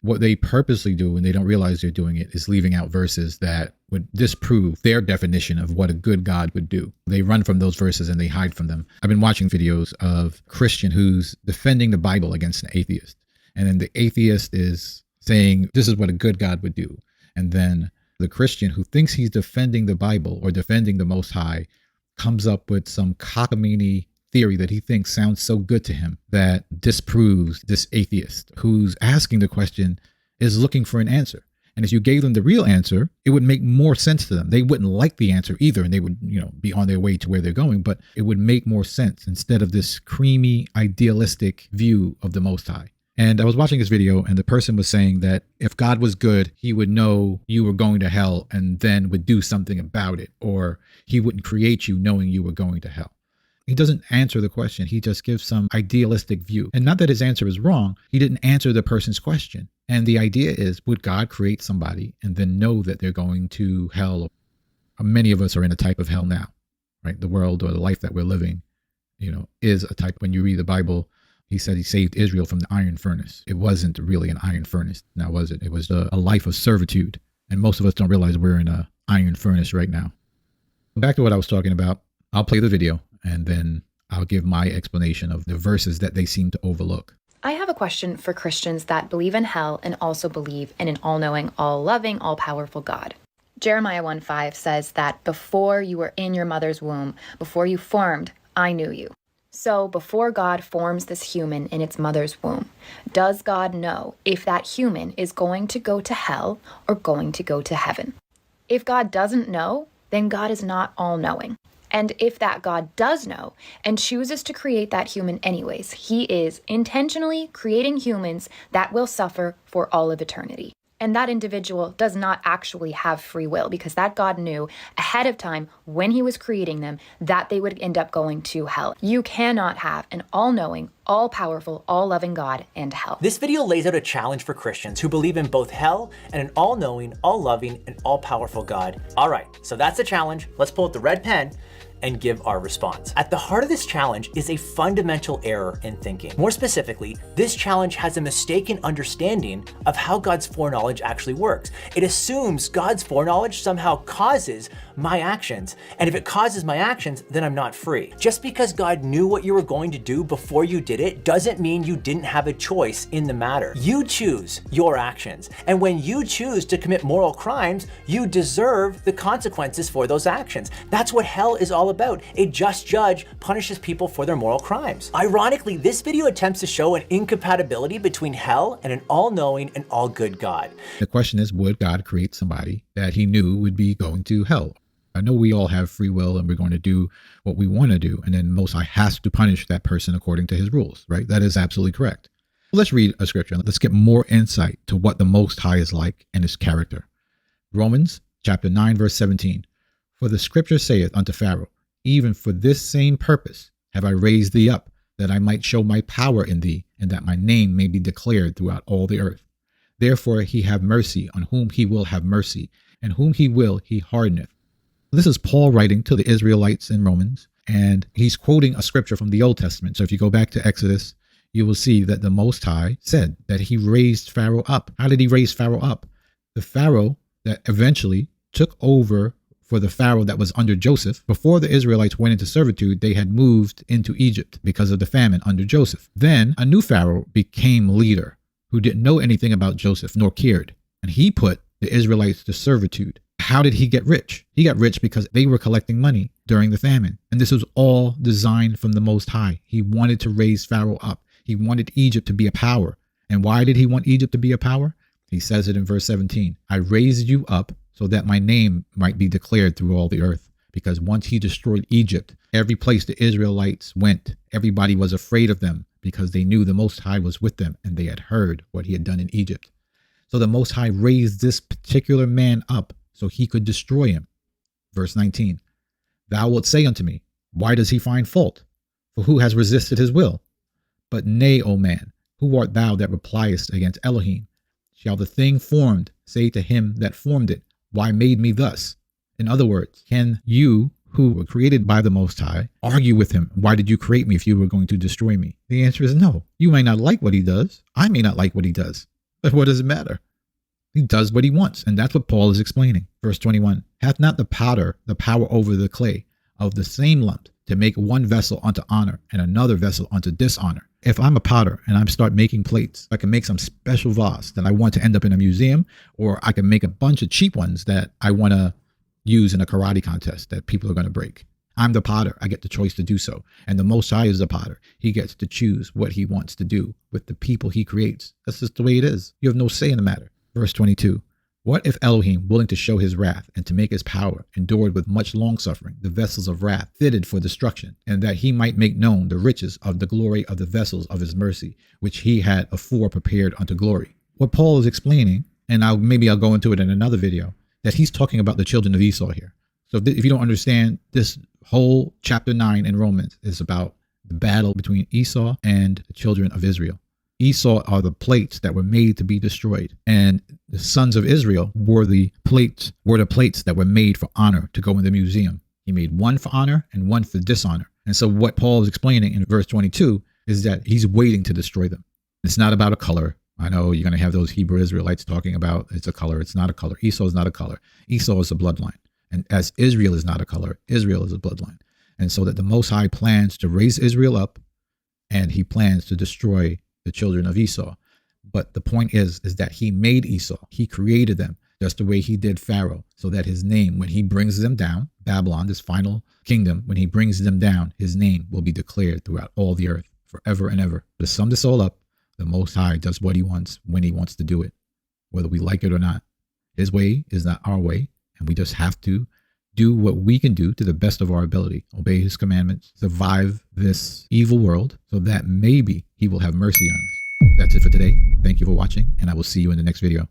what they purposely do when they don't realize they're doing it is leaving out verses that would disprove their definition of what a good God would do. They run from those verses and they hide from them. I've been watching videos of a Christian who's defending the Bible against an atheist. And then the atheist is saying, this is what a good God would do. And then the Christian who thinks he's defending the Bible or defending the Most High comes up with some cockamamie theory that he thinks sounds so good to him that disproves this atheist who's asking the question, is looking for an answer. And if you gave them the real answer, it would make more sense to them. They wouldn't like the answer either, and they would, be on their way to where they're going, but it would make more sense instead of this creamy, idealistic view of the Most High. And I was watching this video, and the person was saying that if God was good, he would know you were going to hell and then would do something about it, or he wouldn't create you knowing you were going to hell. He doesn't answer the question. He just gives some idealistic view. And not that his answer is wrong. He didn't answer the person's question. And the idea is, would God create somebody and then know that they're going to hell? Many of us are in a type of hell now, right? The world or the life that we're living, is a type. When you read the Bible, he said he saved Israel from the iron furnace. It wasn't really an iron furnace, now was it? It was a life of servitude. And most of us don't realize we're in an iron furnace right now. Back to what I was talking about. I'll play the video and then I'll give my explanation of the verses that they seem to overlook. I have a question for Christians that believe in hell and also believe in an all-knowing, all-loving, all-powerful God. Jeremiah 1:5 says that before you were in your mother's womb, before you formed, I knew you. So before God forms this human in its mother's womb, does God know if that human is going to go to hell or going to go to heaven? If God doesn't know, then God is not all-knowing. And if that God does know and chooses to create that human anyways, he is intentionally creating humans that will suffer for all of eternity. And that individual does not actually have free will because that God knew ahead of time when he was creating them that they would end up going to hell. You cannot have an all-knowing, all-powerful, all-loving God and hell. This video lays out a challenge for Christians who believe in both hell and an all-knowing, all-loving, and all-powerful God. All right, so that's the challenge. Let's pull out the red pen and give our response. At the heart of this challenge is a fundamental error in thinking. More specifically, this challenge has a mistaken understanding of how God's foreknowledge actually works. It assumes God's foreknowledge somehow causes my actions, and if it causes my actions, then I'm not free. Just because God knew what you were going to do before you did it doesn't mean you didn't have a choice in the matter. You choose your actions, and when you choose to commit moral crimes, you deserve the consequences for those actions. That's what hell is all about. A just judge punishes people for their moral crimes. Ironically, this video attempts to show an incompatibility between hell and an all-knowing and all-good God. The question is, would God create somebody that he knew would be going to hell? I know we all have free will and we're going to do what we want to do. And then Most High has to punish that person according to his rules, right? That is absolutely correct. Let's read a scripture. Let's get more insight to what the Most High is like and his character. Romans chapter 9, verse 17. For the scripture saith unto Pharaoh, even for this same purpose have I raised thee up, that I might show my power in thee, and that my name may be declared throughout all the earth. Therefore he have mercy on whom he will have mercy, and whom he will he hardeneth. This is Paul writing to the Israelites in Romans, and he's quoting a scripture from the Old Testament. So if you go back to Exodus, you will see that the Most High said that he raised Pharaoh up. How did he raise Pharaoh up? The Pharaoh that eventually took over for the Pharaoh that was under Joseph. Before the Israelites went into servitude, they had moved into Egypt because of the famine under Joseph. Then a new Pharaoh became leader who didn't know anything about Joseph nor cared. And he put the Israelites to servitude. How did he get rich? He got rich because they were collecting money during the famine. And this was all designed from the Most High. He wanted to raise Pharaoh up. He wanted Egypt to be a power. And why did he want Egypt to be a power? He says it in verse 17. I raised you up so that my name might be declared through all the earth. Because once he destroyed Egypt, every place the Israelites went, everybody was afraid of them because they knew the Most High was with them and they had heard what he had done in Egypt. So the Most High raised this particular man up so he could destroy him. Verse 19, thou wilt say unto me, why does he find fault? For who has resisted his will? But nay, O man, who art thou that repliest against Elohim? Shall the thing formed say to him that formed it, why made me thus? In other words, can you, who were created by the Most High, argue with him? Why did you create me if you were going to destroy me? The answer is no. You may not like what he does. I may not like what he does. What does it matter? He does what he wants, and that's what Paul is explaining. Verse 21, hath not the potter the power over the clay of the same lump to make one vessel unto honor and another vessel unto dishonor? If I'm a potter and I start making plates, I can make some special vase that I want to end up in a museum, or I can make a bunch of cheap ones that I want to use in a karate contest that people are going to break. I'm the potter. I get the choice to do so. And the Most High is the potter. He gets to choose what he wants to do with the people he creates. That's just the way it is. You have no say in the matter. Verse 22, what if Elohim, willing to show his wrath and to make his power, endured with much longsuffering the vessels of wrath fitted for destruction, and that he might make known the riches of the glory of the vessels of his mercy, which he had afore prepared unto glory? What Paul is explaining, and maybe I'll go into it in another video, that he's talking about the children of Esau here. So if you don't understand, this whole chapter 9 in Romans is about the battle between Esau and the children of Israel. Esau are the plates that were made to be destroyed, and the sons of Israel were the plates that were made for honor to go in the museum. He made one for honor and one for dishonor. And so what Paul is explaining in verse 22 is that he's waiting to destroy them. It's not about a color. I know you're going to have those Hebrew Israelites talking about it's a color. It's not a color. Esau is not a color. Esau is a bloodline. And as Israel is not a color, Israel is a bloodline. And so that the Most High plans to raise Israel up, and he plans to destroy the children of Esau. But the point is that he made Esau. He created them just the way he did Pharaoh, so that his name, when he brings them down, Babylon, this final kingdom, when he brings them down, his name will be declared throughout all the earth forever and ever. To sum this all up, the Most High does what he wants when he wants to do it, whether we like it or not. His way is not our way, and we just have to do what we can do to the best of our ability, obey his commandments, survive this evil world, so that maybe he will have mercy on us. That's it for today. Thank you for watching, and I will see you in the next video.